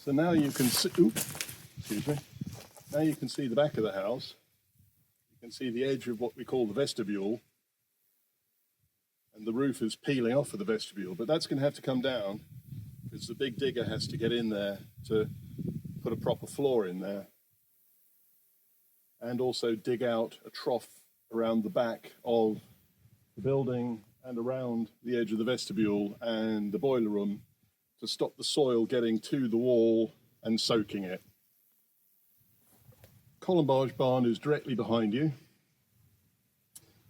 So now you can see, excuse me, now you can see the back of the house. You can see the edge of what we call the vestibule, and the roof is peeling off of the vestibule, but that's going to have to come down because the big digger has to get in there to put a proper floor in there, and also dig out a trough around the back of the building and around the edge of the vestibule and the boiler room to stop the soil getting to the wall and soaking it. Colombage barn is directly behind you,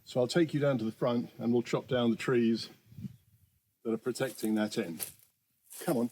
so I'll take you down to the front and we'll chop down the trees that are protecting that end. Come on.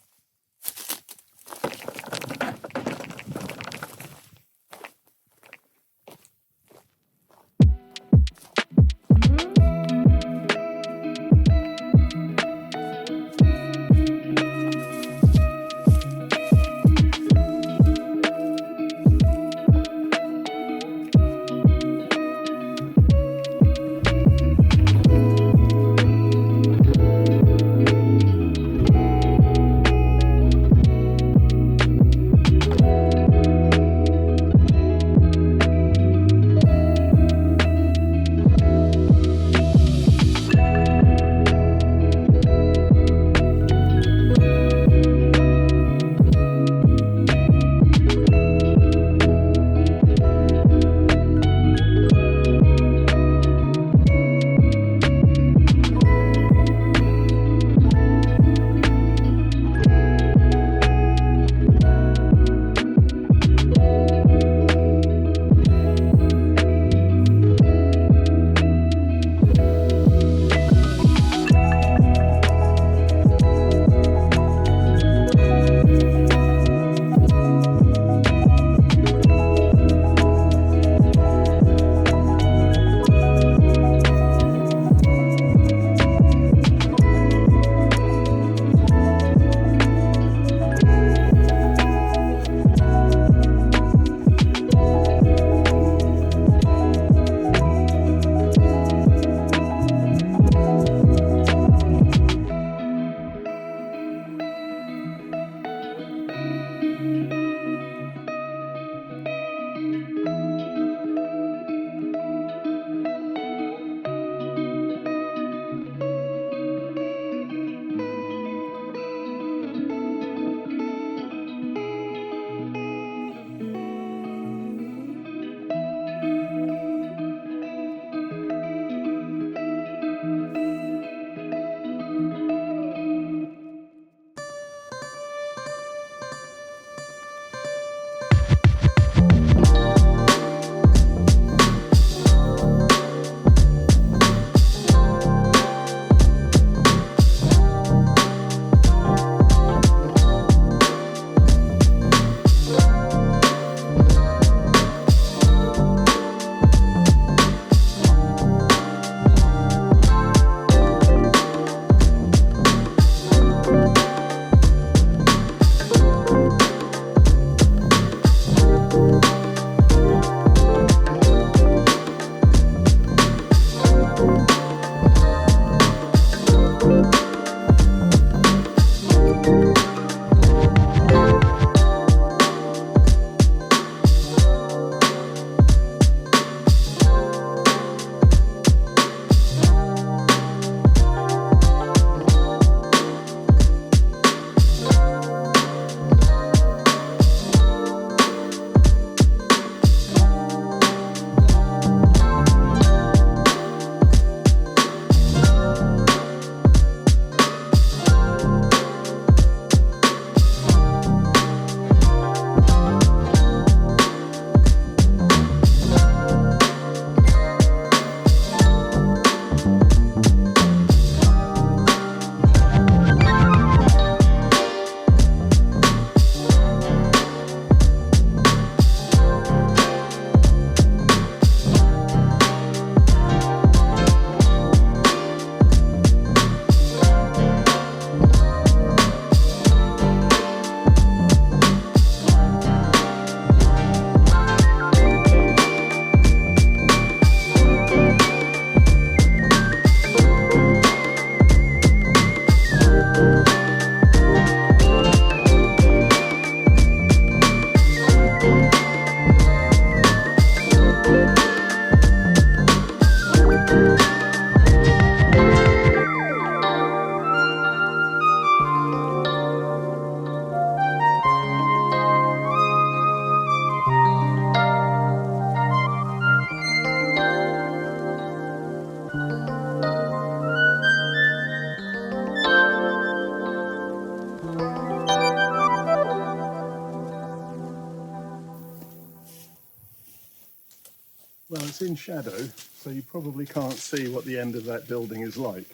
Well, it's in shadow, so you probably can't see what the end of that building is like,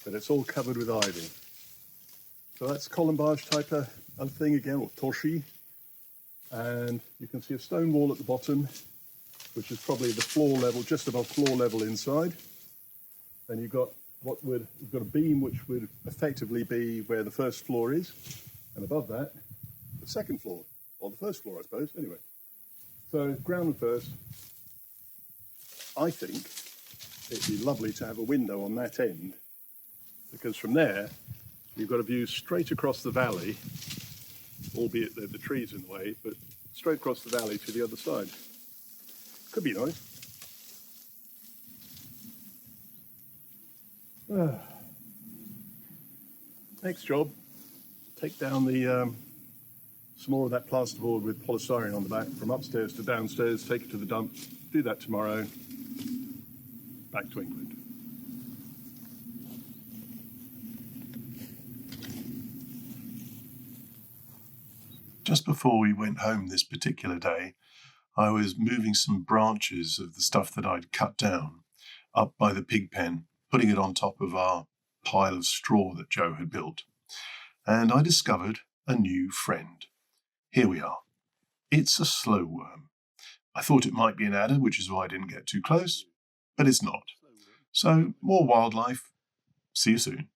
but it's all covered with ivy. So that's colombage type of thing again, or torchi. And you can see a stone wall at the bottom, which is probably the floor level, just above floor level inside. Then you've got you've got a beam which would effectively be where the first floor is, and above that, the second floor, or the first floor, I suppose. Anyway, so ground and first. I think it'd be lovely to have a window on that end, because from there you've got a view straight across the valley, albeit the trees in the way, but straight across the valley to the other side. Could be nice. Next job, take down some more of that plasterboard with polystyrene on the back from upstairs to downstairs, take it to the dump, do that tomorrow, back to England. Just before we went home this particular day, I was moving some branches of the stuff that I'd cut down up by the pig pen, putting it on top of our pile of straw that Joe had built. And I discovered a new friend. Here we are. It's a slow worm. I thought it might be an adder, which is why I didn't get too close, but it's not. So, more wildlife. See you soon.